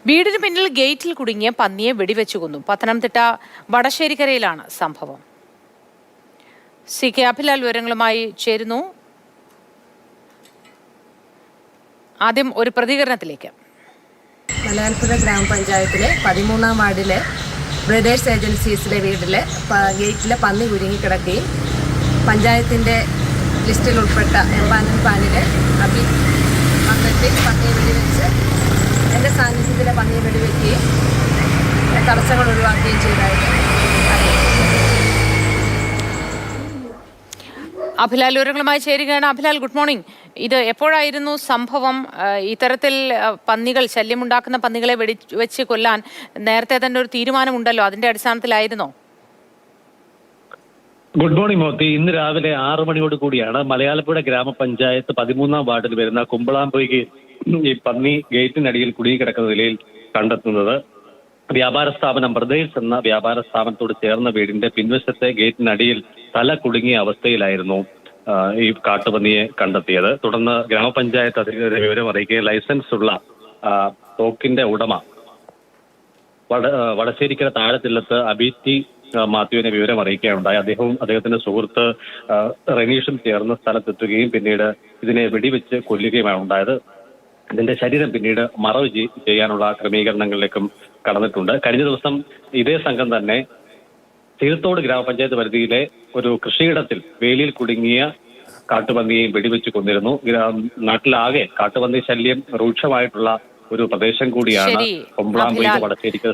വീടിന് പിന്നിൽ ഗേറ്റിൽ കുടുങ്ങിയ പന്നിയെ വെടിവെച്ചു കൊന്നു. പത്തനംതിട്ട വടശ്ശേരിക്കരയിലാണ് സംഭവം. സി കെ അഭിലാൽ വിവരങ്ങളുമായി ചേരുന്നു. ആദ്യം ഒരു പ്രതികരണത്തിലേക്ക്. മലയാൽപ്പുഴ ഗ്രാമപഞ്ചായത്തിലെ 13-ാം വാർഡിലെ ബ്രദേഴ്സ് ഏജൻസീസിലെ വീട്ടിലെ ഗേറ്റിലെ പന്നി കുരുങ്ങിക്കിടക്കുകയും പഞ്ചായത്തിൻ്റെ ലിസ്റ്റിൽ ഉൾപ്പെട്ട എംപാനൽ പാനിലെ വന്നെത്തി പന്നിയെ വെടിവെച്ച് എൻ്റെ സാന്നിധ്യത്തിലെ പന്നിയെ വെടിവെക്കുകയും തടസ്സങ്ങൾ ഒഴിവാക്കുകയും ചെയ്തതായിട്ട് അഭിലാൽ വിവരങ്ങളുമായി ചേരുകയാണ്. Abhilal, good morning. ഇത് എപ്പോഴായിരുന്നു സംഭവം? ഇത്തരത്തിൽ പന്നികൾ, ശല്യമുണ്ടാക്കുന്ന പന്നികളെ വെടിവെച്ച് കൊല്ലാൻ നേരത്തെ തന്നെ ഒരു തീരുമാനമുണ്ടല്ലോ, അതിന്റെ അടിസ്ഥാനത്തിലായിരുന്നോ? Good morning Moti. ഇന്ന് രാവിലെ 6 മണിയോട് കൂടിയാണ് മലയാളപ്പുഴ ഗ്രാമപഞ്ചായത്ത് 13-ാം വാർഡിൽ വരുന്ന കുമ്പളാമ്പൊയ്ക്ക് ഈ പന്നി ഗേറ്റിനടിയിൽ കുടുങ്ങിക്കിടക്കുന്ന നിലയിൽ കണ്ടെത്തുന്നത്. വ്യാപാര സ്ഥാപനം ബ്രദേഴ്സ് എന്ന വ്യാപാര സ്ഥാപനത്തോട് ചേർന്ന വീടിന്റെ പിൻവശത്തെ ഗേറ്റിനടിയിൽ തല കുടുങ്ങിയ അവസ്ഥയിലായിരുന്നു ഈ കാട്ടുപന്നിയെ കണ്ടെത്തിയത്. തുടർന്ന് ഗ്രാമപഞ്ചായത്ത് അധികൃതരെ വിവരം അറിയിക്കുകയും ലൈസൻസ് ഉള്ള തോക്കിന്റെ ഉടമ വടശ്ശേരിക്കര താഴത്തില്ലത്ത് അബിറ്റി മാത്യുവിനെ വിവരം അറിയിക്കുകയുണ്ടായി. അദ്ദേഹത്തിന്റെ സുഹൃത്ത് റനീഷും ചേർന്ന് സ്ഥലത്തെത്തുകയും പിന്നീട് ഇതിനെ വെടിവെച്ച് കൊല്ലുകയുമാണ് ഉണ്ടായത്. ഇതിന്റെ ശരീരം പിന്നീട് മറവ് ചെയ്യാനുള്ള ക്രമീകരണങ്ങളിലേക്കും കടന്നിട്ടുണ്ട്. കഴിഞ്ഞ ദിവസം ഇതേ സംഘം തന്നെ തീർത്തോട് ഗ്രാമപഞ്ചായത്ത് പരിധിയിലെ ഒരു കൃഷിയിടത്തിൽ വേലിയിൽ കുടുങ്ങിയ കാട്ടുപന്നിയെയും വെടിവെച്ച് കൊന്നിരുന്നു. നാട്ടിലാകെ കാട്ടുപന്നി ശല്യം രൂക്ഷമായിട്ടുള്ള ഒരു പ്രദേശം കൂടിയാണ് കൊമ്പളാമ്പൊയ്ക്ക് വടശ്ശേരിക്കര